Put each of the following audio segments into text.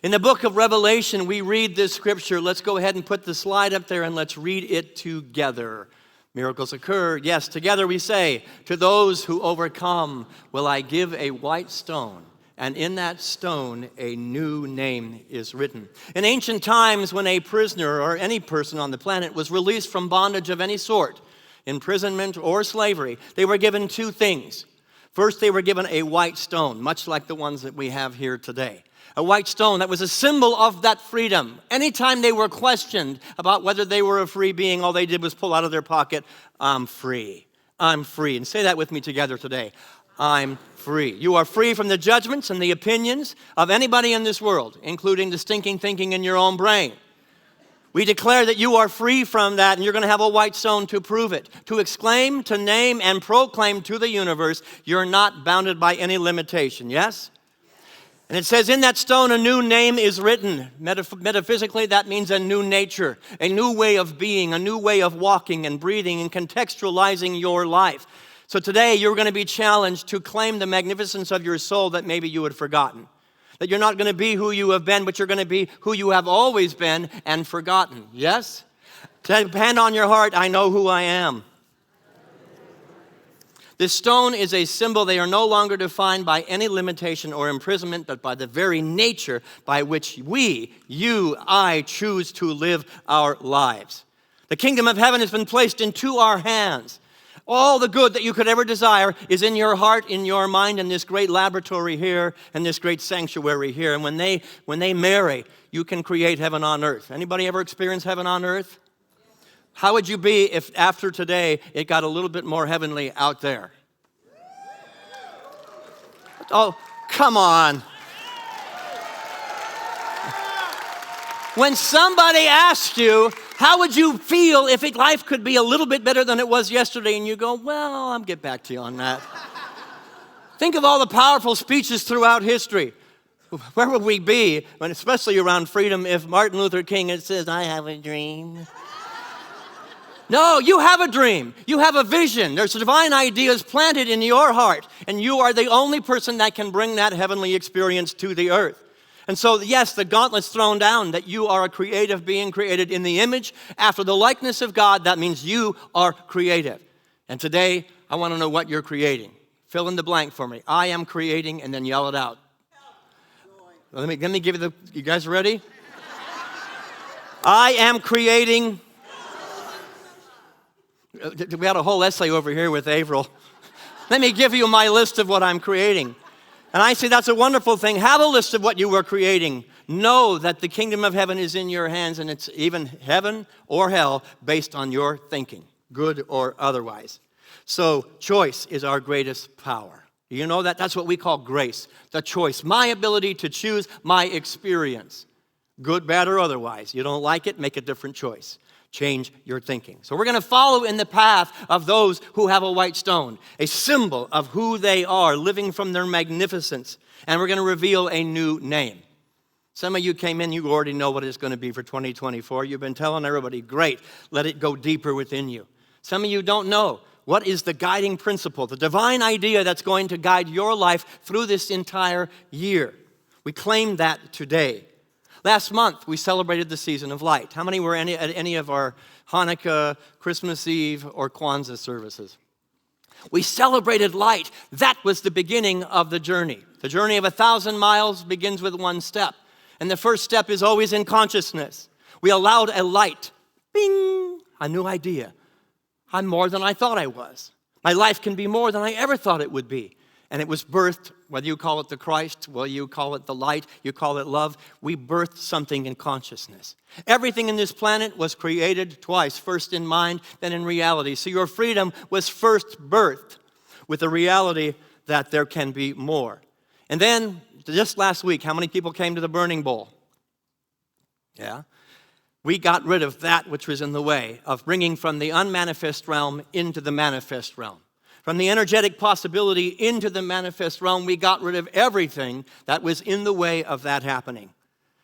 In the book of Revelation, we read this scripture. Let's go ahead and put the slide up there and let's read it together. Miracles occur. Yes, together we say, to those who overcome will I give a white stone, and in that stone a new name is written. In ancient times, when a prisoner or any person on the planet was released from bondage of any sort, imprisonment or slavery, they were given two things. First, they were given a white stone, much like the ones that we have here today. A white stone that was a symbol of that freedom. Anytime they were questioned about whether they were a free being, all they did was pull out of their pocket, I'm free. I'm free. And say that with me together today. I'm free. You are free from the judgments and the opinions of anybody in this world, including the stinking thinking in your own brain. We declare that you are free from that, and you're going to have a white stone to prove it. To exclaim, to name, and proclaim to the universe, you're not bounded by any limitation. Yes? And it says, in that stone, a new name is written. Metaphysically, that means a new nature, a new way of being, a new way of walking and breathing and contextualizing your life. So today, you're going to be challenged to claim the magnificence of your soul that maybe you had forgotten. That you're not going to be who you have been, but you're going to be who you have always been and forgotten. Yes? Hand on your heart, I know who I am. This stone is a symbol. They are no longer defined by any limitation or imprisonment, but by the very nature by which we, you, I, choose to live our lives. The kingdom of heaven has been placed into our hands. All the good that you could ever desire is in your heart, in your mind, in this great laboratory here, and this great sanctuary here. And when they marry, you can create heaven on earth. Anybody ever experience heaven on earth? How would you be if after today it got a little bit more heavenly out there? Oh, come on. When somebody asks you, how would you feel if life could be a little bit better than it was yesterday? And you go, well, I'll get back to you on that. Think of all the powerful speeches throughout history. Where would we be, when, especially around freedom, if Martin Luther King had said, I have a dream? No, you have a dream. You have a vision. There's divine ideas planted in your heart, and you are the only person that can bring that heavenly experience to the earth. And so, yes, the gauntlet's thrown down that you are a creative being created in the image after the likeness of God. That means you are creative. And today, I want to know what you're creating. Fill in the blank for me. I am creating, and then yell it out. Let me give you you guys ready? I am creating. We had a whole essay over here with Averill. Let me give you my list of what I'm creating. And I say that's a wonderful thing. Have a list of what you were creating. Know that the kingdom of heaven is in your hands, and it's even heaven or hell based on your thinking, good or otherwise. So choice is our greatest power. You know that? That's what we call grace, the choice. My ability to choose my experience, good, bad, or otherwise. You don't like it, make a different choice. Change your thinking. So we're going to follow in the path of those who have a white stone, a symbol of who they are, living from their magnificence. And we're going to reveal a new name. Some of you came in, you already know what it's going to be for 2024. You've been telling everybody, great, let it go deeper within you. Some of you don't know what is the guiding principle, the divine idea that's going to guide your life through this entire year. We claim that today. Last month, we celebrated the season of light. How many were at any of our Hanukkah, Christmas Eve, or Kwanzaa services? We celebrated light. That was the beginning of the journey. The journey of 1,000 miles begins with one step. And the first step is always in consciousness. We allowed a light, bing, a new idea. I'm more than I thought I was. My life can be more than I ever thought it would be. And it was birthed, whether you call it the Christ, whether you call it the light, you call it love, we birthed something in consciousness. Everything in this planet was created twice, first in mind, then in reality. So your freedom was first birthed with the reality that there can be more. And then, just last week, how many people came to the burning bowl? Yeah. We got rid of that which was in the way of bringing from the unmanifest realm into the manifest realm. From the energetic possibility into the manifest realm, we got rid of everything that was in the way of that happening.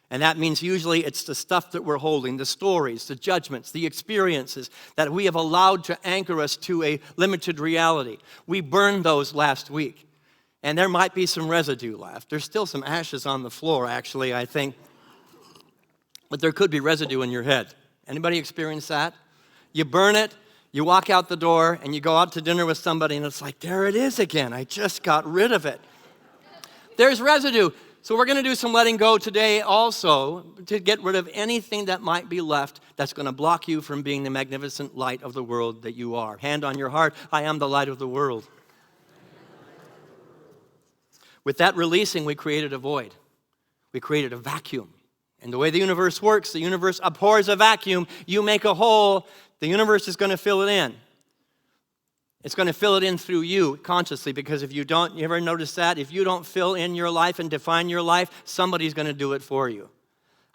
And that means usually it's the stuff that we're holding, the stories, the judgments, the experiences that we have allowed to anchor us to a limited reality. We burned those last week. And there might be some residue left. There's still some ashes on the floor, actually, I think. But there could be residue in your head. Anybody experience that? You burn it, you walk out the door, and you go out to dinner with somebody, and it's like, there it is again. I just got rid of it. There's residue. So we're going to do some letting go today also to get rid of anything that might be left that's going to block you from being the magnificent light of the world that you are. Hand on your heart, I am the light of the world. With that releasing, we created a void. We created a vacuum. And the way the universe works, the universe abhors a vacuum. You make a hole, the universe is going to fill it in. It's going to fill it in through you consciously, because if you don't, you ever notice that? If you don't fill in your life and define your life, somebody's going to do it for you.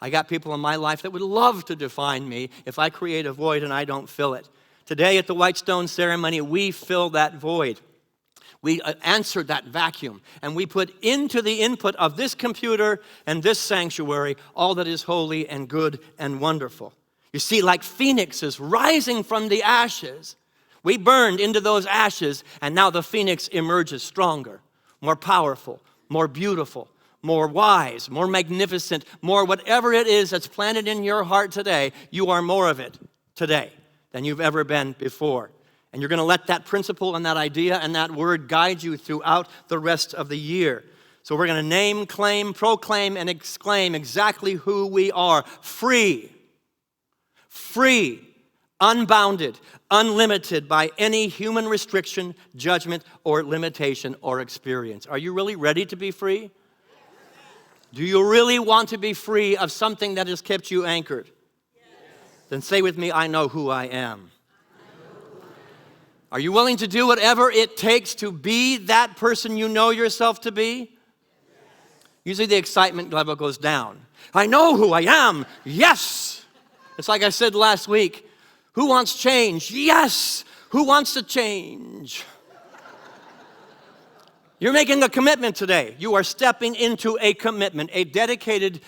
I got people in my life that would love to define me if I create a void and I don't fill it. Today at the White Stone ceremony, we fill that void. We answered that vacuum, and we put into the input of this computer and this sanctuary all that is holy and good and wonderful. You see, like phoenixes rising from the ashes, we burned into those ashes, and now the phoenix emerges stronger, more powerful, more beautiful, more wise, more magnificent, more whatever it is that's planted in your heart today. You are more of it today than you've ever been before. And you're going to let that principle and that idea and that word guide you throughout the rest of the year. So we're going to name, claim, proclaim, and exclaim exactly who we are. Free, unbounded, unlimited by any human restriction, judgment, or limitation or experience. Are you really ready to be free? Do you really want to be free of something that has kept you anchored? Yes. Then say with me, I know who I am. Are you willing to do whatever it takes to be that person you know yourself to be? Yes. Usually the excitement level goes down. I know who I am. Yes. It's like I said last week. Who wants change? Yes. Who wants to change? You're making a commitment today. You are stepping into a commitment, a dedicated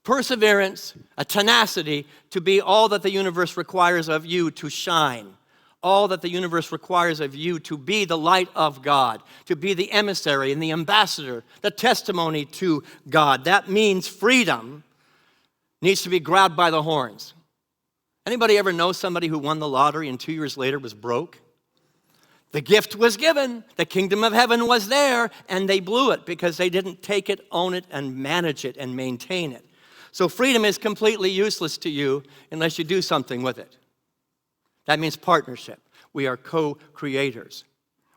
perseverance, a tenacity to be all that the universe requires of you to shine. All that the universe requires of you to be the light of God, to be the emissary and the ambassador, the testimony to God. That means freedom needs to be grabbed by the horns. Anybody ever know somebody who won the lottery and 2 years later was broke? The gift was given, the kingdom of heaven was there, and they blew it because they didn't take it, own it, and manage it and maintain it. So freedom is completely useless to you unless you do something with it. That means partnership. We are co-creators.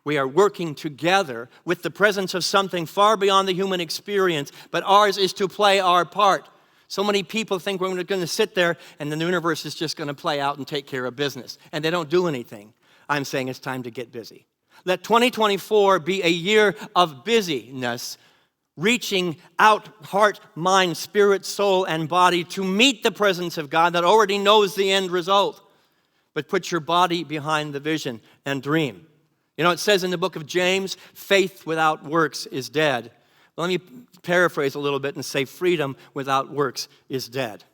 We are working together with the presence of something far beyond the human experience, but ours is to play our part. So many people think we're going to sit there and the universe is just going to play out and take care of business, and they don't do anything. I'm saying it's time to get busy. Let 2024 be a year of busyness, reaching out heart, mind, spirit, soul, and body to meet the presence of God that already knows the end result. But put your body behind the vision and dream. You know, it says in the book of James, faith without works is dead. Well, let me paraphrase a little bit and say freedom without works is dead.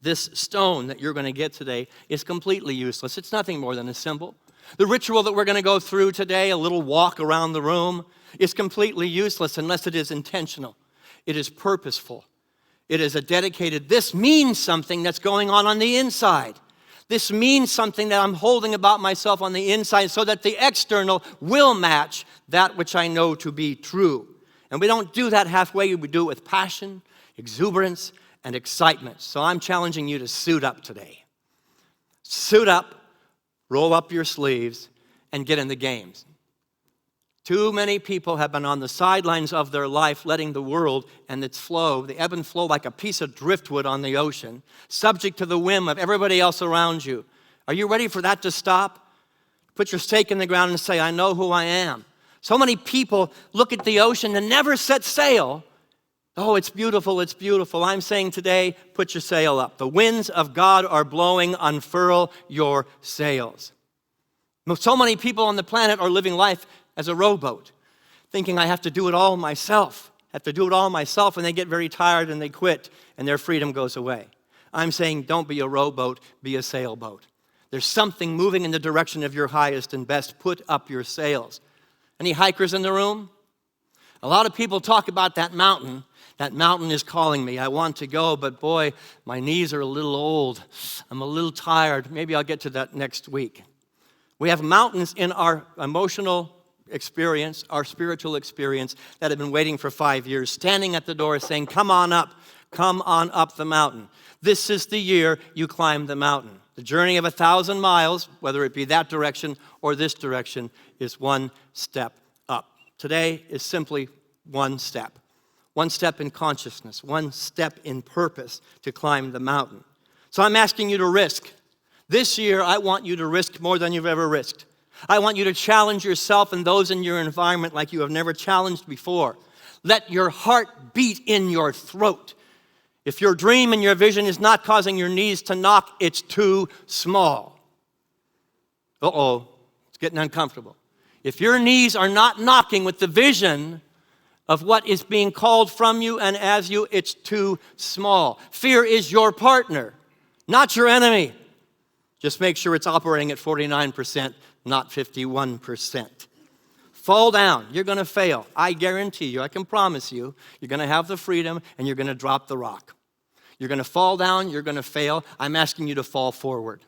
This stone that you're going to get today is completely useless. It's nothing more than a symbol. The ritual that we're going to go through today, a little walk around the room, is completely useless unless it is intentional. It is purposeful. It is a dedicated, this means something that's going on the inside. This means something that I'm holding about myself on the inside so that the external will match that which I know to be true. And we don't do that halfway. We do it with passion, exuberance, and excitement. So I'm challenging you to suit up today. Suit up, roll up your sleeves, and get in the games. Too many people have been on the sidelines of their life, letting the world and its flow, the ebb and flow like a piece of driftwood on the ocean, subject to the whim of everybody else around you. Are you ready for that to stop? Put your stake in the ground and say, I know who I am. So many people look at the ocean and never set sail. Oh, it's beautiful, it's beautiful. I'm saying today, put your sail up. The winds of God are blowing, unfurl your sails. So many people on the planet are living life as a rowboat, thinking I have to do it all myself. And they get very tired and they quit, and their freedom goes away. I'm saying don't be a rowboat, be a sailboat. There's something moving in the direction of your highest and best. Put up your sails. Any hikers in the room? A lot of people talk about that mountain. That mountain is calling me. I want to go, but boy, my knees are a little old. I'm a little tired. Maybe I'll get to that next week. We have mountains in our emotional experience, our spiritual experience, that have been waiting for 5 years, standing at the door saying, come on up the mountain. This is the year you climb the mountain. The journey of 1,000 miles, whether it be that direction or this direction, is one step up. Today is simply one step. One step in consciousness, one step in purpose to climb the mountain. So I'm asking you to risk. This year, I want you to risk more than you've ever risked. I want you to challenge yourself and those in your environment like you have never challenged before. Let your heart beat in your throat. If your dream and your vision is not causing your knees to knock, it's too small. It's getting uncomfortable. If your knees are not knocking with the vision of what is being called from you and as you, it's too small. Fear is your partner, not your enemy. Just make sure it's operating at 49%, not 51%. Fall down. You're going to fail. I guarantee you, I can promise you, you're going to have the freedom and you're going to drop the rock. You're going to fall down. You're going to fail. I'm asking you to fall forward.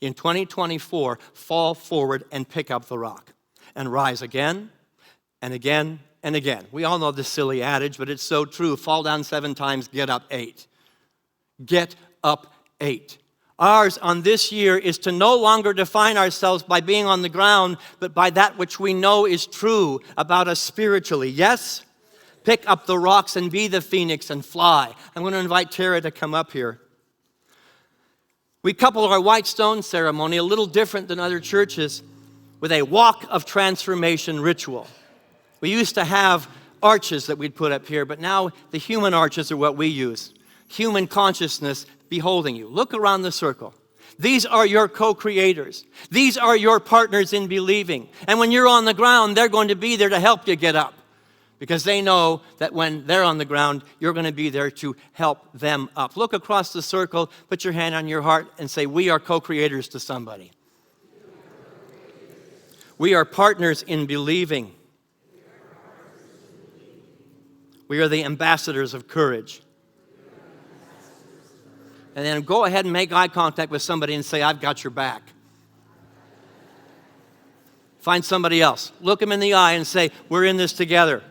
In 2024, fall forward and pick up the rock and rise again and again and again. We all know this silly adage, but it's so true. Fall down 7 times, get up 8. Get up 8. Ours on this year is to no longer define ourselves by being on the ground, but by that which we know is true about us spiritually. Yes? Pick up the rocks and be the phoenix and fly. I'm going to invite Tara to come up here. We couple our white stone ceremony, a little different than other churches, with a walk of transformation ritual. We used to have arches that we'd put up here, but now the human arches are what we use. Human consciousness beholding you. Look around the circle. These are your co-creators. These are your partners in believing. And when you're on the ground, they're going to be there to help you get up. Because they know that when they're on the ground, you're going to be there to help them up. Look across the circle, put your hand on your heart, and say, we are co-creators to somebody. We are partners in believing. We are the ambassadors of courage. And then go ahead and make eye contact with somebody and say, I've got your back. Find somebody else. Look them in the eye and say, we're in this together.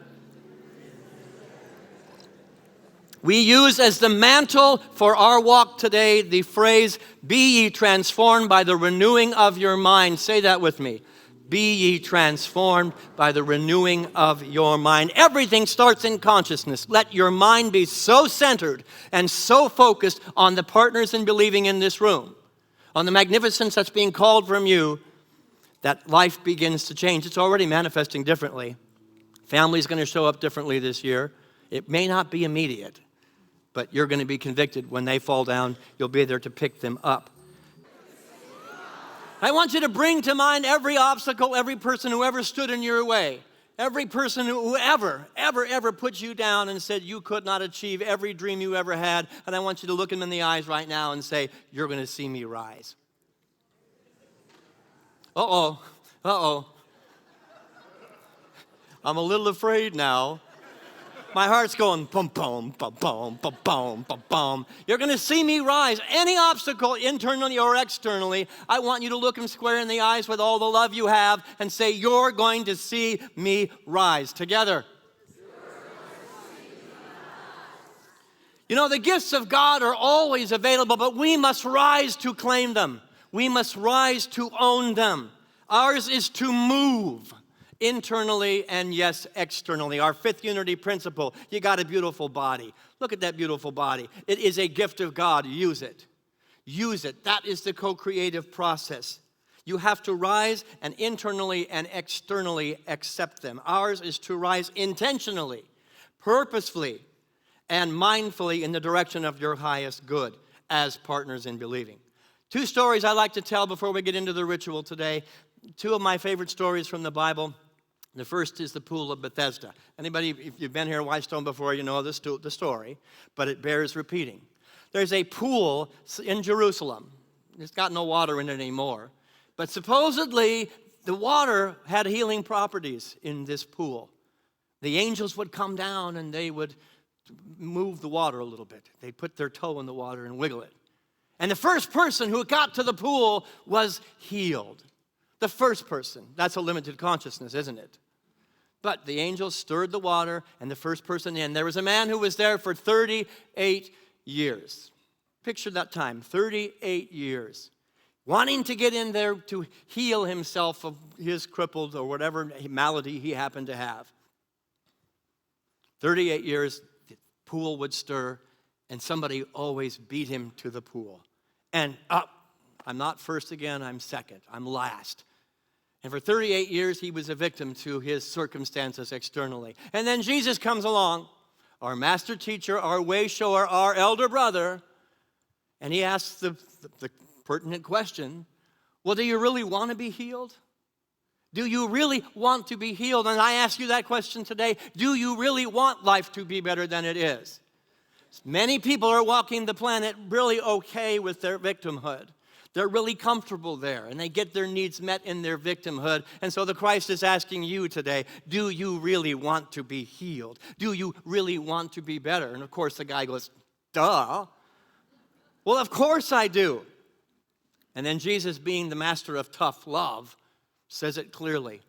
We use as the mantle for our walk today the phrase, be ye transformed by the renewing of your mind. Say that with me. Be ye transformed by the renewing of your mind. Everything starts in consciousness. Let your mind be so centered and so focused on the partners in believing in this room, on the magnificence that's being called from you, that life begins to change. It's already manifesting differently. Family's going to show up differently this year. It may not be immediate, but you're going to be convicted when they fall down. You'll be there to pick them up. I want you to bring to mind every obstacle, every person who ever stood in your way, every person who ever put you down and said you could not achieve every dream you ever had. And I want you to look them in the eyes right now and say, you're going to see me rise. Uh-oh. I'm a little afraid now. My heart's going boom, boom, boom, boom, boom, boom, boom, boom. You're going to see me rise. Any obstacle, internally or externally, I want you to look him square in the eyes with all the love you have and say, you're going to see me rise. Together. You know, the gifts of God are always available, but we must rise to claim them. We must rise to own them. Ours is to move. Internally and yes, externally. Our fifth unity principle, you got a beautiful body. Look at that beautiful body. It is a gift of God. Use it. Use it. That is the co-creative process. You have to rise and internally and externally accept them. Ours is to rise intentionally, purposefully, and mindfully in the direction of your highest good as partners in believing. 2 stories I like to tell before we get into the ritual today. 2 of my favorite stories from the Bible. The first is the Pool of Bethesda. Anybody, if you've been here in Whitestone before, you know the story, but it bears repeating. There's a pool in Jerusalem. It's got no water in it anymore. But supposedly, the water had healing properties in this pool. The angels would come down and they would move the water a little bit. They'd put their toe in the water and wiggle it. And the first person who got to the pool was healed. The first person. That's a limited consciousness, isn't it? But the angels stirred the water, and the first person in. There was a man who was there for 38 years. Picture that time, 38 years. Wanting to get in there to heal himself of his crippled or whatever malady he happened to have. 38 years, the pool would stir, and somebody always beat him to the pool. And up, I'm not first again, I'm second, I'm last. And for 38 years, he was a victim to his circumstances externally. And then Jesus comes along, our master teacher, our way shower, our elder brother, and he asks the pertinent question, well, do you really want to be healed? Do you really want to be healed? And I ask you that question today. Do you really want life to be better than it is? Many people are walking the planet really okay with their victimhood. They're really comfortable there, and they get their needs met in their victimhood. And so the Christ is asking you today, do you really want to be healed? Do you really want to be better? And of course the guy goes, duh. Well, of course I do. And then Jesus, being the master of tough love, says it clearly.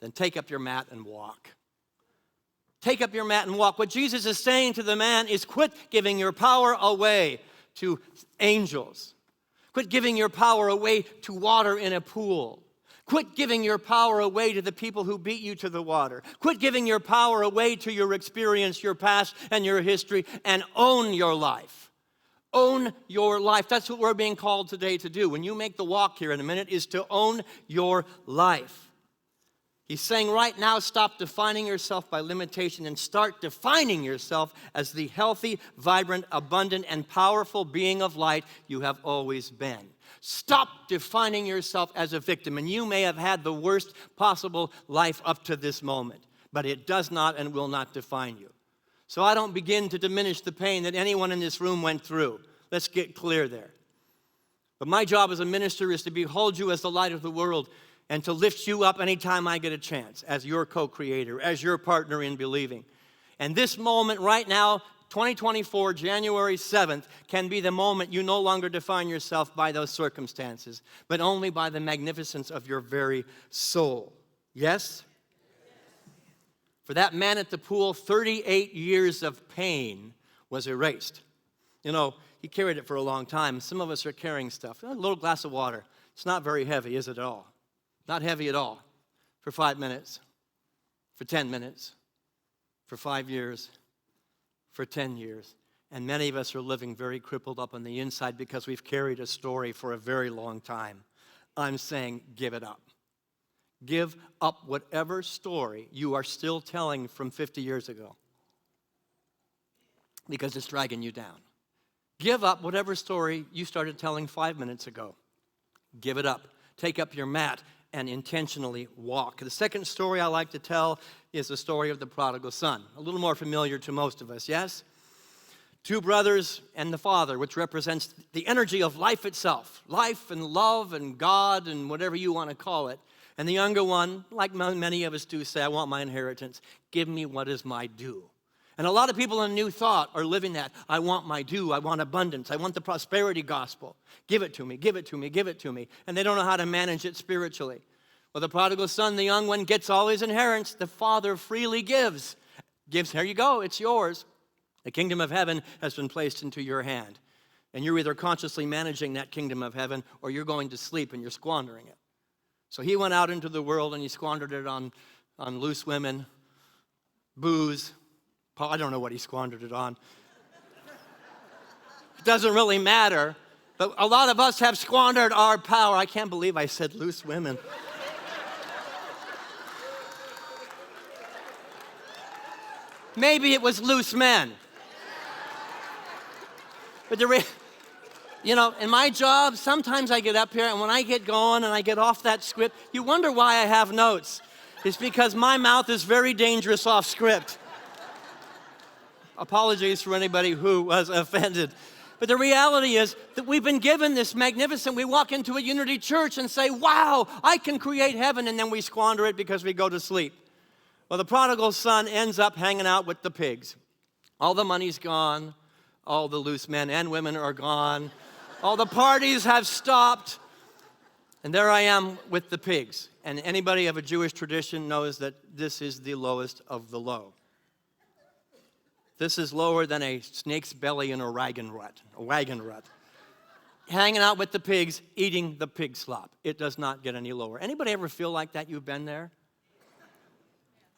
Then take up your mat and walk. Take up your mat and walk. What Jesus is saying to the man is quit giving your power away to angels. Quit giving your power away to water in a pool. Quit giving your power away to the people who beat you to the water. Quit giving your power away to your experience, your past, and your history, and own your life. Own your life. That's what we're being called today to do. When you make the walk here in a minute, is to own your life. He's saying right now, stop defining yourself by limitation and start defining yourself as the healthy, vibrant, abundant, and powerful being of light you have always been. Stop defining yourself as a victim. And you may have had the worst possible life up to this moment, but it does not and will not define you. So I don't begin to diminish the pain that anyone in this room went through. Let's get clear there. But my job as a minister is to behold you as the light of the world and to lift you up anytime I get a chance as your co-creator, as your partner in believing. And this moment right now, 2024, January 7th, can be the moment you no longer define yourself by those circumstances, but only by the magnificence of your very soul. Yes? For that man at the pool, 38 years of pain was erased. You know, he carried it for a long time. Some of us are carrying stuff. A little glass of water. It's not very heavy, is it at all? Not heavy at all. For 5 minutes, for 10 minutes, for 5 years, for 10 years. And many of us are living very crippled up on the inside because we've carried a story for a very long time. I'm saying give it up. Give up whatever story you are still telling from 50 years ago because it's dragging you down. Give up whatever story you started telling 5 minutes ago. Give it up. Take up your mat and intentionally walk. The second story I like to tell is the story of the prodigal son. A little more familiar to most of us, yes? Two brothers and the father, which represents the energy of life itself. Life and love and God and whatever you want to call it. And the younger one, like many of us do, say, I want my inheritance. Give me what is my due. And a lot of people in New Thought are living that. I want my due. I want abundance. I want the prosperity gospel. Give it to me, give it to me, give it to me. And they don't know how to manage it spiritually. Well, the prodigal son, the young one, gets all his inheritance. The father freely gives. Here you go, it's yours. The kingdom of heaven has been placed into your hand. And you're either consciously managing that kingdom of heaven or you're going to sleep and you're squandering it. So he went out into the world and he squandered it on loose women, booze. I don't know what he squandered it on. It doesn't really matter. But a lot of us have squandered our power. I can't believe I said loose women. Maybe it was loose men. But in my job, sometimes I get up here and when I get going and I get off that script, you wonder why I have notes. It's because my mouth is very dangerous off script. Apologies for anybody who was offended. But the reality is that we've been given this magnificent, we walk into a unity church and say, wow, I can create heaven, and then we squander it because we go to sleep. Well, the prodigal son ends up hanging out with the pigs. All the money's gone. All the loose men and women are gone. All the parties have stopped. And there I am with the pigs. And anybody of a Jewish tradition knows that this is the lowest of the low. This is lower than a snake's belly in a wagon rut. Hanging out with the pigs, eating the pig slop. It does not get any lower. Anybody ever feel like that? You've been there?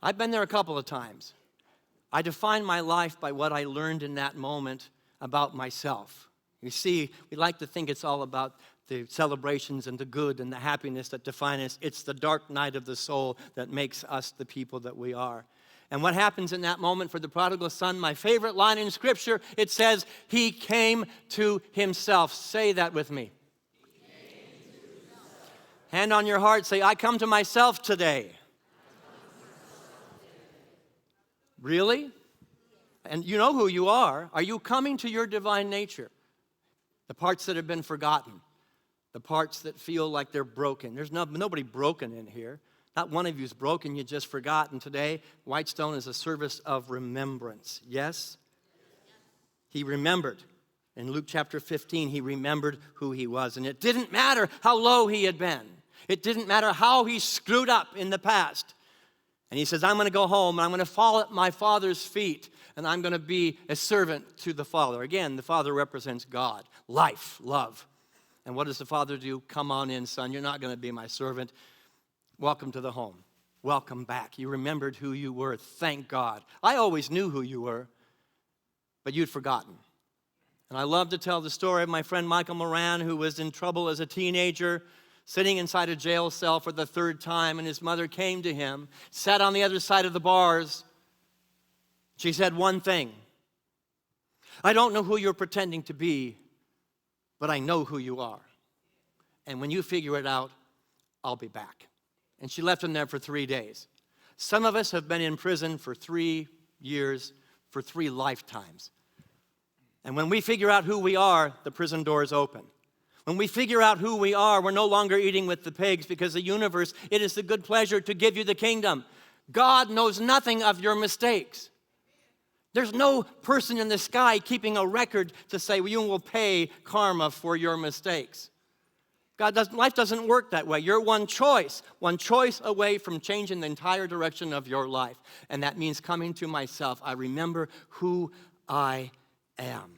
I've been there a couple of times. I define my life by what I learned in that moment about myself. You see, we like to think it's all about the celebrations and the good and the happiness that define us. It's the dark night of the soul that makes us the people that we are. And what happens in that moment for the prodigal son, my favorite line in Scripture, it says, he came to himself. Say that with me. Hand on your heart, say, I come to myself today. Really? And you know who you are. Are you coming to your divine nature? The parts that have been forgotten. The parts that feel like they're broken. There's nobody broken in here. Not one of you is broken, you just forgotten. Today, Whitestone is a service of remembrance. Yes? He remembered. In Luke chapter 15, he remembered who he was. And it didn't matter how low he had been. It didn't matter how he screwed up in the past. And he says, I'm going to go home, and I'm going to fall at my Father's feet, and I'm going to be a servant to the Father. Again, the Father represents God, life, love. And what does the Father do? Come on in, son. You're not going to be my servant. Welcome to the home. Welcome back. You remembered who you were. Thank God. I always knew who you were, but you'd forgotten. And I love to tell the story of my friend Michael Moran, who was in trouble as a teenager, sitting inside a jail cell for the third time, and his mother came to him, sat on the other side of the bars. She said one thing. I don't know who you're pretending to be, but I know who you are. And when you figure it out, I'll be back. And she left him there for 3 days. Some of us have been in prison for 3 years, for 3 lifetimes. And when we figure out who we are, the prison doors open. When we figure out who we are, we're no longer eating with the pigs, because the universe, it is the good pleasure to give you the kingdom. God knows nothing of your mistakes. There's no person in the sky keeping a record to say, well, you will pay karma for your mistakes. Life doesn't work that way. You're one choice away from changing the entire direction of your life. And that means coming to myself. I remember who I am.